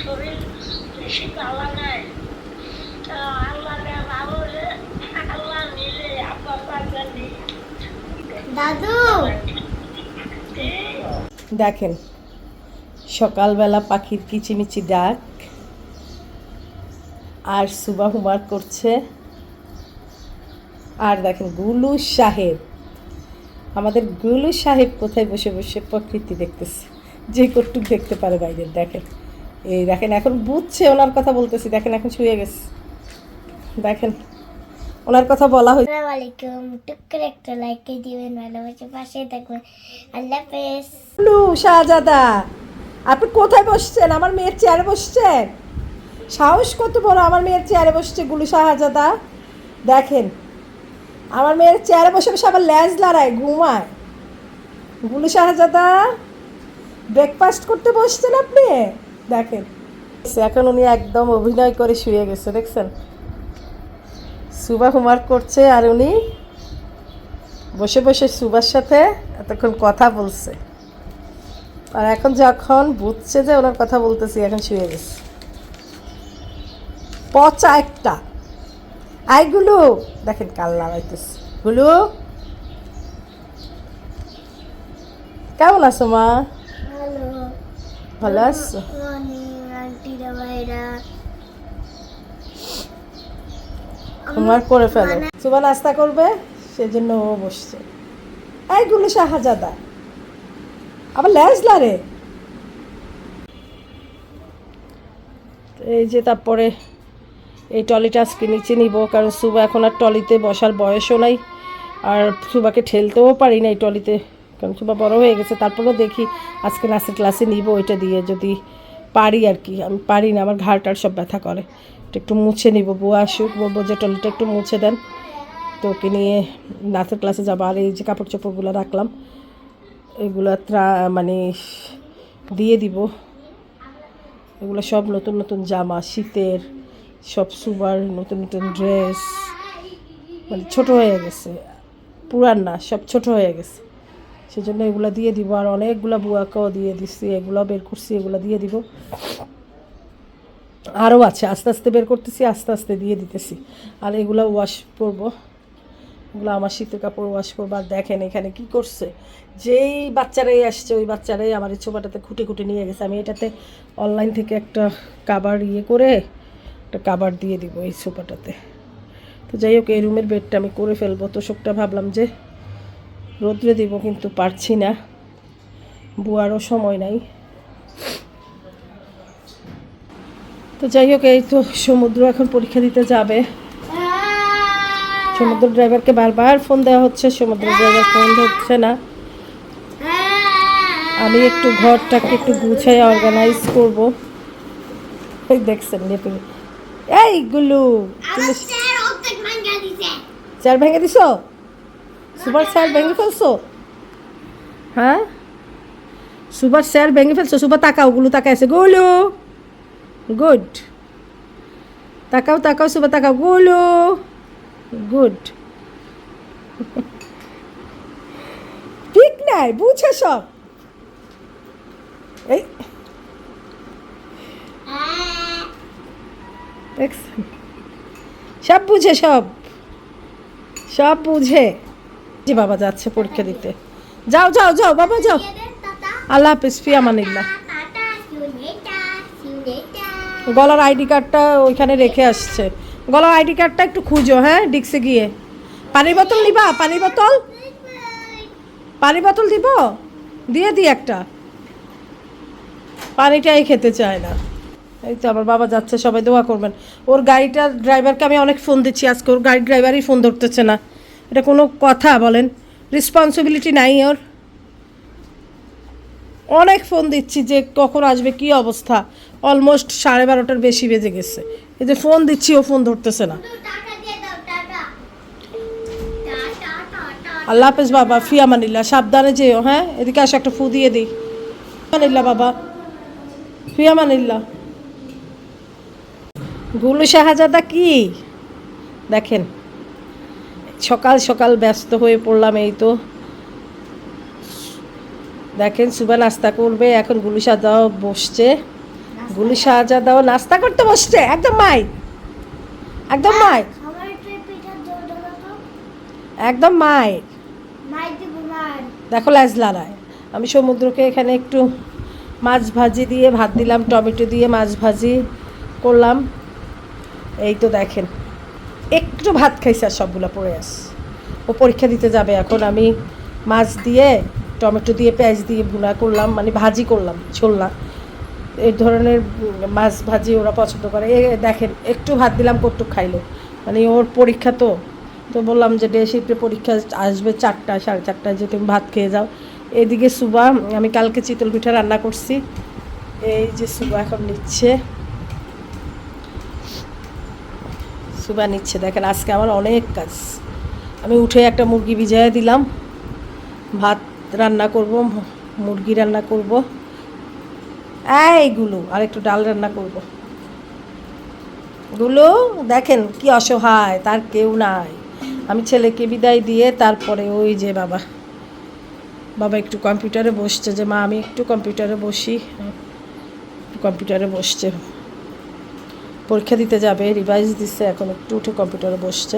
শরীর বেশি ভালো নাই। আল্লাহ ভালো হলে আল্লাহ নিলে আপনার জানি দাদু। দেখেন সকালবেলা পাখির কিচিমিচি ডাক, আর সুবা হুমার করছে। আর দেখেন গুলু সাহেব, আমাদের গুলু সাহেব কোথায় বসে বসে প্রকৃতি দেখতেছে, যে কটুক দেখতে পারে বাইরের। দেখেন এই দেখেন এখন বুঝছে ওনার কথা বলতেছি, দেখেন এখন শুয়ে গেছে। দেখেন ওনার কথা বলা হয়েছে। আসসালামু আলাইকুম, টুক করে একটা লাইক দিবেন, ভালোবাসে পাশে থাকবেন। আল্লাহ হাফেজ। গুলু শাহজাদা, আপনি কোথায় বসছেন? আমার মেয়ের চেয়ারে বসছেন? সাহস কত বড়, আমার মেয়ের চেয়ারে বসছে গুলু শাহজাদা। দেখেন আমার মেয়ের চেয়ারে বসে বসে আবার ল্যাজ লড়ায়, ঘুমায়। গুলু শাহজাদা ব্রেকফাস্ট করতে বসছেন আপনি? দেখেন এখন উনি একদম অভিনয় করে শুয়ে গেছে, দেখছেন? সুবা হোমওয়ার্ক করছে আর উনি বসে বসে সুবার সাথে এতক্ষণ কথা বলছে, আর এখন যখন বুঝছে যে ওনার কথা বলতেছি এখন শুয়ে গেছে। পচা একটা। আই গুলু, দেখেন কাল্লা বাইতেছে। গুলু কেমন আছো মা? হ্যালো, ভালো আছো? মর্নিং আন্টিরা ভাইরা। হোমওয়ার্ক করে ফেলো। সুবা নাস্তা করবে সেজন্য ও বসছে। এই গুলু শাহজাদা আবার ল্যাজলা রে। এই যে তারপরে এই ট্রলিটা আজকে নিচে নিব, কারণ সুবা এখন আর ট্রলিতে বসার বয়সও নাই, আর সুবাকে ঠেলতেও পারি না এই ট্রলিতে, কারণ সুবা বড় হয়ে গেছে। তারপরেও দেখি আজকে নাচের ক্লাসে নিব ওইটা দিয়ে, যদি পারি আর কি। আমি পারি না, আমার ঘাড়টার সব ব্যথা করে। এটা একটু মুছে নিব, বুয়া আসুক, বলবো যে ট্রলিটা একটু মুছে দেন, তো ওকে নিয়ে নাচের ক্লাসে যাবো। আর এই যে কাপড় চোপড়গুলো রাখলাম এগুলো মানে দিয়ে দিব। এগুলো সব নতুন নতুন জামা, শীতের সব, সুবার নতুন নতুন ড্রেস, মানে ছোট হয়ে গেছে, পুরান না, সব ছোট হয়ে গেছে, সেজন্য এগুলো দিয়ে দিব। আর অনেকগুলো বুয়াকেও দিয়ে দিচ্ছি, এগুলো বের করছি, এগুলো দিয়ে দিব। আরও আছে, আস্তে আস্তে বের করতেছি, আস্তে আস্তে দিয়ে দিতেছি। আর এগুলো ওয়াশ করবো, এগুলো আমার শীতের কাপড় ওয়াশ করবো। আর দেখেন এখানে কি করছে, যেই বাচ্চারাই আসছে ওই বাচ্চারাই আমার এই ছোপাটাতে খুঁটে খুঁটে নিয়ে গেছে। আমি এটাতে অনলাইন থেকে একটা কাভার করে একটা কাভার দিয়ে দিব এই সোফাটাতে। তো যাই হোক, এই রুমের বেডটা আমি করে ফেলবো। তোষকটা ভাবলাম যে রোদ্রে দিব, কিন্তু পারছি না, বুয়ারও সময় নাই। তো যাই হোক, এই তো সমুদ্র এখন পরীক্ষা দিতে যাবে। সমুদ্র ড্রাইভারকে বারবার ফোন দেওয়া হচ্ছে, সমুদ্র ড্রাইভার ফোন ধরছে না। আমি একটু ঘরটাকে একটু গুছিয়ে অর্গানাইজ করবো। এই দেখছেন নেপে, এইগুলো তুমি চেয়ার ভেঙে দিছো? সুপার চেয়ার ভেঙে ফেলছো? হ্যাঁ, সুপার চেয়ার ভেঙে ফেলছো? সুপার তাকাও, গুলো তাকায় আছে। গুলো গুড, তাকাও তাকাও, সুপার তাকাও, গুলো গুড। ঠিক নাই, বুঝে সব। এই দেখছেন, সব বুঝে, সব সব বুঝে। যে বাবা যাচ্ছে পরীক্ষা দিতে, যাও যাও যাও বাবা যাও। আল্লাহ হাফিজ, ফি আমানিল্লাহ। গলার আইডি কার্ডটা ওইখানে রেখে আসছে, গলার আইডি কার্ডটা একটু খুঁজো, হ্যাঁ, ডিক্সে গিয়ে। পানির বোতল নিবা? পানির বোতল, পানির বোতল দিব, দিয়ে দিই একটা। পানিটাই খেতে চায় না। এই তো আমার বাবা যাচ্ছে, সবাই দোয়া করবেন। ওর গাড়িটার ড্রাইভারকে আমি অনেক ফোন দিচ্ছি আজকে, ওর গাড়ির ড্রাইভারই ফোন ধরতেছে না। এটা কোনো কথা বলেন? রেসপন্সিবিলিটি নাই ওর? অনেক ফোন দিচ্ছি যে কখন আসবে, কি অবস্থা। অলমোস্ট 12:30 বেশি বেজে গেছে, এই যে ফোন দিচ্ছি ও ফোন ধরতেছে না। আল্লাহ হাফেজ বাবা, ফি আমানিল্লাহ, সাবধানে যেও। হ্যাঁ, এদিকে আসো, একটা ফু দিয়ে দিই। আমানিল্লাহ বাবা, ফি আমানিল্লাহ। গুলু শাহজাদা কি দেখেন, সকাল সকাল ব্যস্ত হয়ে পড়লাম। এই তো দেখেন সুবা নাস্তা করবে, এখন গুলু শাহজাদাও বসছে। গুলু শাহজাদাও নাস্তা করতে বসছে, একদম মাই, একদম মাই, আমার একটু পিঠার জল দাও তো। একদম মাই। মাই দিব মার। দেখো ল্যাজ লড়ায়। আমি সমুদ্রকে এখানে একটু মাছ ভাজি দিয়ে ভাত দিলাম, টমেটো দিয়ে মাছ ভাজি করলাম। এই তো দেখেন একটু ভাত খাইছে আর সবগুলো পড়ে আস। ও পরীক্ষা দিতে যাবে এখন। আমি মাছ দিয়ে টমেটো দিয়ে পেঁয়াজ দিয়ে ভুনা করলাম, মানে ভাজি করলাম, ঝোল না। এই ধরনের মাছ ভাজি ওরা পছন্দ করে। দেখেন একটু ভাত দিলাম, কটুক খাইলো। মানে ওর পরীক্ষা তো তো বললাম যে ডে শিফটে পরীক্ষা আসবে 4টা 4:30টায়, যে তুমি ভাত খেয়ে যাও। এদিকে সুবা, আমি কালকে চিতল পিঠা রান্না করছি। এই যে সুবা এখন নিচ্ছে, সুবা নিচ্ছে। দেখেন আজকে আমার অনেক কাজ। আমি উঠে একটা মুরগি ভিজাইয়া দিলাম, ভাত রান্না করব, মুরগি রান্না করব, এইগুলো আর একটু ডাল রান্না করব। গুলো দেখেন কি অসহায়, তার কেউ নাই। আমি ছেলেকে বিদায় দিয়ে তারপরে ওই যে বাবা বাবা একটু কম্পিউটারে বসছে, যে মা আমি একটু কম্পিউটারে বসি। কম্পিউটারে বসছে, পরীক্ষা দিতে যাবে, রিভাইজ দিচ্ছে, এখন একটু উঠে কম্পিউটারে বসছে।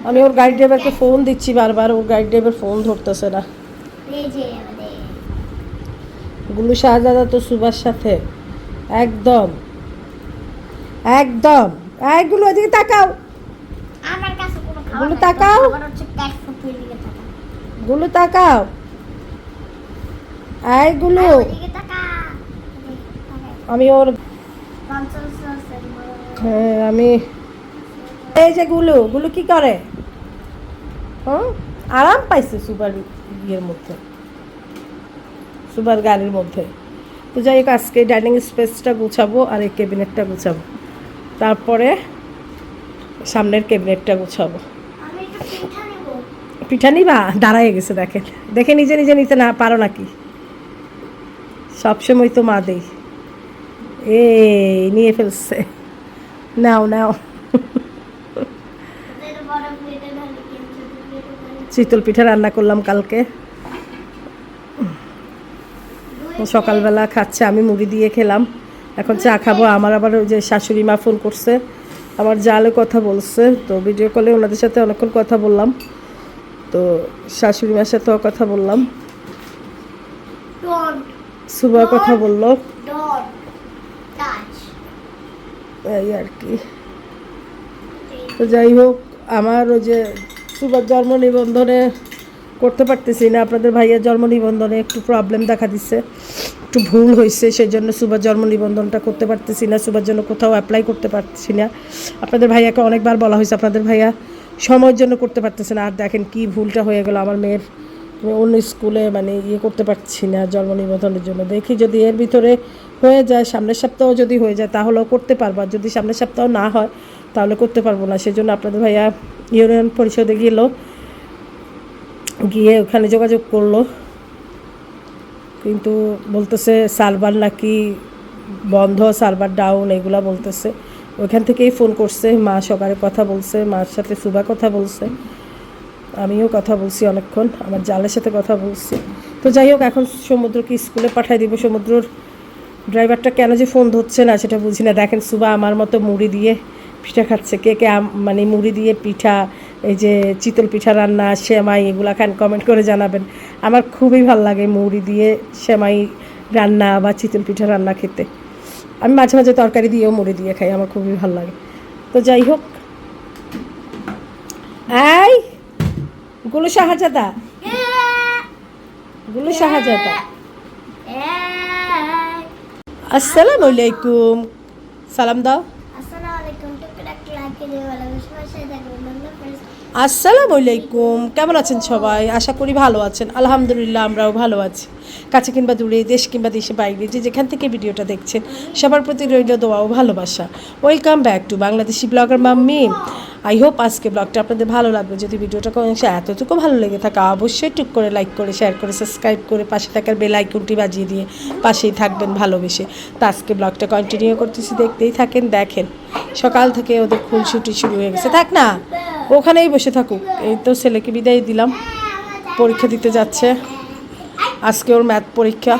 আমি ওর গাইড ড্রাইভারকে ফোন দিচ্ছি বারবার, ওর গাইড ড্রাইভার ফোন ধরতেছে না। এই যে আমাদের গুলু শাহজাদা তো সুভার সাথে একদম একদম। এইগুলো এদিকে তাকাও, আমার কাছে কোনো খাবার গুলো নাই। তাকাও। আমার হচ্ছে ক্যাট ফুড দিকে তাকা। গুলো তাকাও, এইগুলো। ওদিকে তাকা। আমি ওর হ্যাঁ আমি এই যে গুলু গুলু কি করে, হুম আরাম পাইছে সুপার ইয়ের মধ্যে, সুপার গাড়ির মধ্যে। তো যাই হোক আজকে ডাইনিং স্পেসটা গুছাবো আর এই ক্যাবিনেটটা গুছাবো, তারপরে সামনের ক্যাবিনেটটা গুছাবো। আমি একটু পিঠা নেব। পিঠা নিবা, দাঁড়ায় গেছে। দেখেন দেখে নিজে নিজে নিতে না পারো নাকি, সবসময় তো মা দেই। নিয়ে ফেলছে, নাও নাও। ওদের বড় প্লেটে ঢালি কিন্তু প্লেটে ঢালি। চিতল পিঠা রান্না করলাম কালকে, সকালবেলা খাচ্ছে, আমি মুড়ি দিয়ে খেলাম। এখন চা খাবো। আমার আবার ওই যে শাশুড়ি মা ফোন করছে, আমার জালে কথা বলছে, তো ভিডিও কলে ওনাদের সাথে অনেকক্ষণ কথা বললাম। তো শাশুড়ি মার সাথেও কথা বললাম, Don't সুবা কথা বললো, don't touch. এই আর কি। তো যাই হোক আমার ওই যে সুবার জন্ম নিবন্ধনে করতে পারতেছি না, আপনাদের ভাইয়ের জন্ম নিবন্ধনে একটু প্রবলেম দেখা দিচ্ছে, একটু ভুল হয়েছে, সেই জন্য সুবার জন্ম নিবন্ধনটা করতে পারতেছি না, সুবার জন্য কোথাও অ্যাপ্লাই করতে পারতেছি না। আপনাদের ভাইয়াকে অনেকবার বলা হয়েছে, আপনাদের ভাইয়া সময়ের জন্য করতে পারতেছে না। আর দেখেন কি ভুলটা হয়ে গেল আমার মেয়ের, আমি অন্য স্কুলে মানে ইয়ে করতে পারছি না জন্ম নিবন্ধনের জন্য। দেখি যদি এর ভিতরে হয়ে যায়, সামনের সপ্তাহ যদি হয়ে যায় তাহলেও করতে পারবো, আর যদি সামনের সপ্তাহ না হয় তাহলে করতে পারবো না। সেজন্য আপনাদের ভাইয়া ইউনিয়ন পরিষদে গিয়ে ওখানে যোগাযোগ করলো, কিন্তু বলতেছে সার্ভার নাকি বন্ধ, সার্ভার ডাউন এগুলা বলতেছে। ওইখান থেকেই ফোন করছে, মা সকালে কথা বলছে, মার সাথে সুবা কথা বলছে, আমিও কথা বলছি অনেকক্ষণ, আমার জালের সাথে কথা বলছি। তো যাই হোক এখন সমুদ্রকে স্কুলে পাঠিয়ে দিব। সমুদ্রর ড্রাইভারটা কেন যে ফোন ধরছে না সেটা বুঝি না। দেখেন সুবা আমার মতো মুড়ি দিয়ে পিঠা খাচ্ছে। কে কে মানে মুড়ি দিয়ে পিঠা, এই যে চিতল পিঠা রান্না, সেমাই এগুলা খান, কমেন্ট করে জানাবেন। আমার খুবই ভালো লাগে মুড়ি দিয়ে সেমাই রান্না বা চিতল পিঠা রান্না খেতে। আমি মাঝে মাঝে তরকারি দিয়েও মুড়ি দিয়ে খাই, আমার খুবই ভালো লাগে। তো যাই হোক, এই গুলু শাহজাদা, গুলু শাহজাদা, আসসালামু আলাইকুম, সালাম দাও। আসসালামু আলাইকুম। টুকটাক একটা লাইক দিয়ে ভালোবাসা পাশে থাকবেন। বন্ধু ফ্রেন্ডস আসসালামু আলাইকুম, কেমন আছেন সবাই? আশা করি ভালো আছেন। আলহামদুলিল্লাহ আমরাও ভালো আছি। কাছে কিংবা দূরে, দেশ কিংবা দেশে বাইরে, যে যেখান থেকে ভিডিওটা দেখছেন সবার প্রতি রইল দোয়া ও ভালোবাসা। Welcome back to Bangladeshi blogger mummy. I hope আজকে ব্লগটা আপনাদের ভালো লাগবে। যদি ভিডিওটা কোনো অংশে এতটুকু ভালো লেগে থাকে অবশ্যই টুক করে লাইক করে, শেয়ার করে, সাবস্ক্রাইব করে, পাশে থাকার বেল আইকনটি বাজিয়ে দিয়ে পাশেই থাকবেন ভালোবেসে। তো আজকে ব্লগটা কন্টিনিউ করতেছি, দেখতেই থাকেন। দেখেন সকাল থেকে ওদের খুনসুটি শুরু হয়ে গেছে, থাক না ওখানেই বসে থাকুক। এই তো ছেলেকে বিদায় দিলাম, পরীক্ষা দিতে যাচ্ছে, আজকে ওর ম্যাথ পরীক্ষা।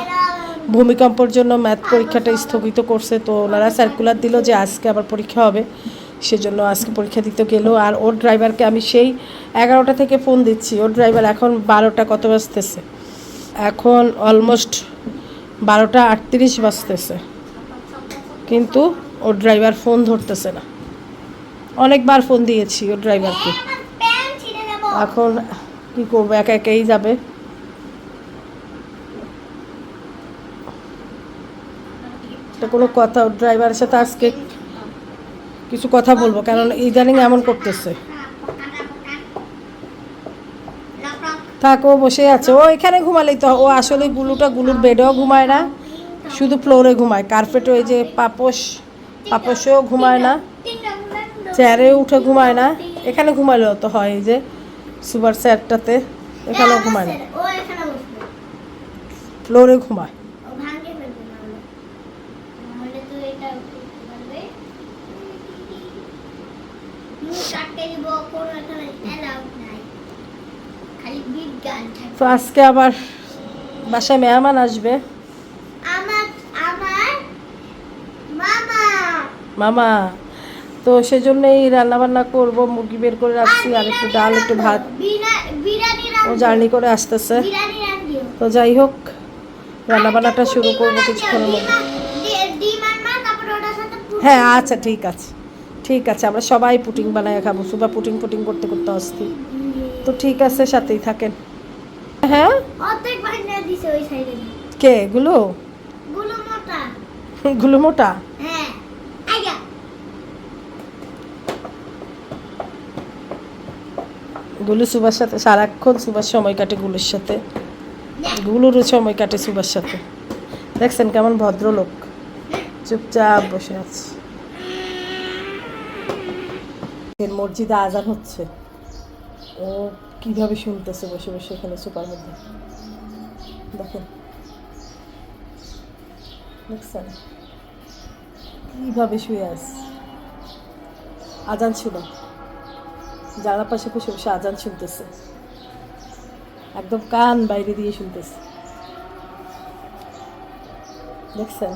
ভূমিকম্পর জন্য ম্যাথ পরীক্ষাটা স্থগিত করছে, তো ওনারা সার্কুলার দিল যে আজকে আবার পরীক্ষা হবে, সেজন্য আজকে পরীক্ষা দিতে গেলো। আর ওর ড্রাইভারকে আমি সেই 11টা থেকে ফোন দিচ্ছি, ওর ড্রাইভার এখন 12টা কত বাজতেছে, এখন অলমোস্ট 12টা 38 বাজতেছে, কিন্তু ওর ড্রাইভার ফোন ধরতেছে না। অনেকবার ফোন দিয়েছি ওর ড্রাইভারকে, এখন কি করবো, একা একাই যাবে। এটা কোনো কথা, ওর ড্রাইভারের সাথে আজকে কিছু কথা বলবো, কারণ ইদানিং এমন করতেছে। থাক, ও বসে আছে, ও এখানে ঘুমালেই তো, ও আসলে গুলুর বেডেও ঘুমায় না, শুধু ফ্লোরে ঘুমায়। কার্পেটে ওই যে পাপোশেও ঘুমায় না, চেয়ারে উঠে ঘুমায় না, এখানে ঘুমালেও তো হয়, এই যে সুপার চেয়ারটাতে, এখানেও ঘুমায় না, ফ্লোরে ঘুমায়। তো আজকে আবার বাসায় মেহমান আসবে, মামা, তো সেজন্যই রান্নাবান্না করব, মুরগি বের করে রাখছি, আর একটু ডাল, একটু ভাত। ও জার্নি করে আসতেছে, তো যাই হোক রান্নাবান্নাটা শুরু করবো কিছুক্ষণের মধ্যে। হ্যাঁ আচ্ছা, ঠিক আছে ঠিক আছে, আমরা সবাই পুটিং বানায় খাবো, সুবা পুটিং করতে করতে আসছি, তো ঠিক আছে, সাথেই থাকেন। হ্যাঁ কে গুলো মোটা, গুলু সুবার সাথে সারাক্ষণ সুবার সময় কাটে, গুলুর সাথে, গুলুরও সময় কাটে সুবার সাথে। দেখছেন কেমন ভদ্রলোক, চুপচাপ বসে আছে। মসজিদে আজান হচ্ছে, ও কিভাবে শুনতেছে বসে বসে এখানে সুপার মধ্যে, দেখেন দেখছেন কিভাবে শুয়ে আছে। আজান ছিল, জানালা পাশে বসে বসে আজান শুনতেছে, একদম কান বাইরে দিয়ে শুনতেছে, দেখছেন।